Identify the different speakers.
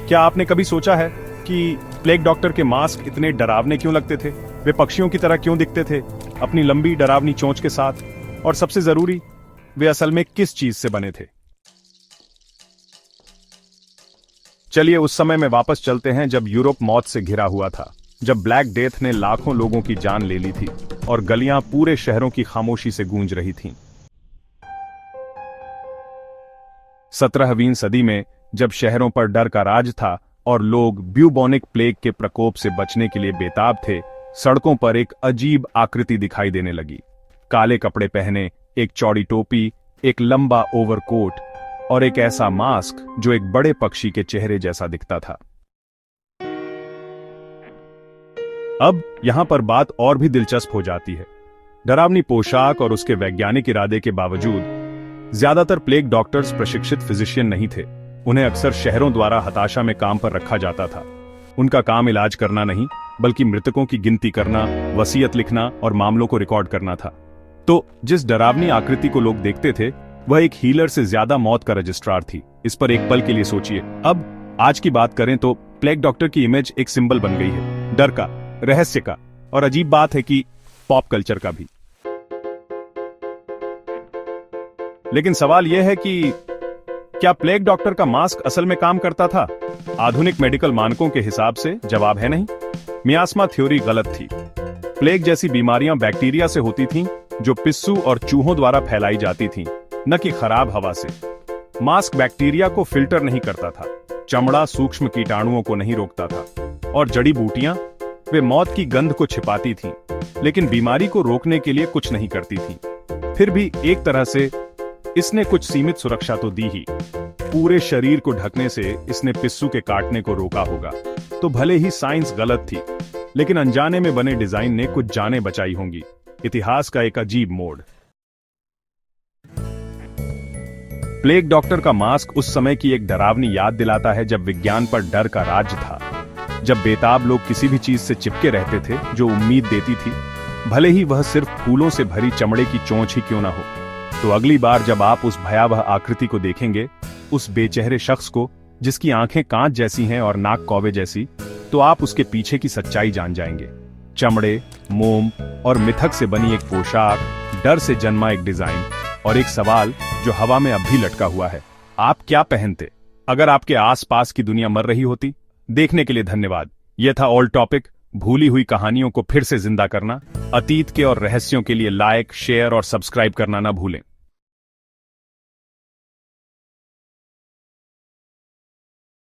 Speaker 1: क्या आपने कभी सोचा है कि प्लेग डॉक्टर के मास्क इतने डरावने क्यों लगते थे? वे पक्षियों की तरह क्यों दिखते थे, अपनी लंबी डरावनी चोंच के साथ? और सबसे जरूरी, वे असल में किस चीज से बने थे? चलिए उस समय में वापस चलते हैं जब यूरोप मौत से घिरा हुआ था, जब ब्लैक डेथ ने लाखों लोगों की जान ले ली थी और गलियां पूरे शहरों की खामोशी से गूंज रही थीं। 17वीं सदी में जब शहरों पर डर का राज था और लोग ब्यूबोनिक प्लेग के प्रकोप से बचने के लिए बेताब थे, सड़कों पर एक अजीब आकृति दिखाई देने लगी। काले कपड़े पहने, एक चौड़ी टोपी, एक लंबा ओवरकोट और एक ऐसा मास्क जो एक बड़े पक्षी के चेहरे जैसा दिखता था। अब यहां पर बात और भी दिलचस्प हो जाती है। डरावनी पोशाक और उसके वैज्ञानिक इरादे के बावजूद ज्यादातर प्लेग डॉक्टर्स प्रशिक्षित फिजिशियन नहीं थे। उन्हें अक्सर शहरों द्वारा हताशा में काम पर रखा जाता था। उनका काम इलाज करना नहीं, बल्कि मृतकों की गिनती करना, वसीयत लिखना और मामलों को रिकॉर्ड करना था। तो जिस डरावनी आकृति को लोग देखते थे, वह एक हीलर से ज्यादा मौत का रजिस्ट्रार थी। इस पर एक पल के लिए सोचिए। अब आज की बात करें तो प्लेग डॉक्टर की इमेज एक सिंबल बन गई है, डर का, रहस्य का, और अजीब बात है कि पॉप कल्चर का भी। लेकिन सवाल यह है कि क्या प्लेग डॉक्टर का मास्क असल में काम करता था? आधुनिक मेडिकल मानकों के हिसाब से जवाब है नहीं। मियास्मा थ्योरी गलत थी। प्लेग जैसी बीमारियां बैक्टीरिया से होती थीं, जो पिस्सू और चूहों द्वारा फैलाई जाती थीं, न कि खराब हवा से। मास्क बैक्टीरिया को फिल्टर नहीं करता था, चमड़ा सूक्ष्म कीटाणुओं को नहीं रोकता था, और जड़ी बूटियां, वे मौत की गंध को छिपाती थीं, लेकिन बीमारी को रोकने के लिए कुछ नहीं करती थीं। फिर भी एक तरह से इसने कुछ सीमित सुरक्षा तो दी ही। पूरे शरीर को ढकने से इसने पिस्सू के काटने को रोका होगा। तो भले ही साइंस गलत थी, लेकिन अनजाने में बने डिजाइन ने कुछ जानें बचाई होंगी। इतिहास का एक अजीब मोड़। प्लेग डॉक्टर का मास्क उस समय की एक डरावनी याद दिलाता है जब विज्ञान पर डर का राज था, जब बेताब लोग किसी भी चीज से चिपके रहते थे जो उम्मीद देती थी, भले ही वह सिर्फ फूलों से भरी चमड़े की चोंच ही क्यों ना हो। तो अगली बार जब आप उस भयावह आकृति को देखेंगे, उस बेचेहरे शख्स को जिसकी आंखें कांच जैसी हैं और नाक कौवे जैसी, तो आप उसके पीछे की सच्चाई जान जाएंगे। चमड़े, मोम और मिथक से बनी एक पोशाक, डर से जन्मा एक डिजाइन, और एक सवाल जो हवा में अब भी लटका हुआ है, आप क्या पहनते अगर आपके आसपास की दुनिया मर रही होती? देखने के लिए धन्यवाद। यह था ऑल टॉपिक, भूली हुई कहानियों को फिर से जिंदा करना। अतीत के और रहस्यों के लिए लाइक, शेयर और सब्सक्राइब करना ना भूलें।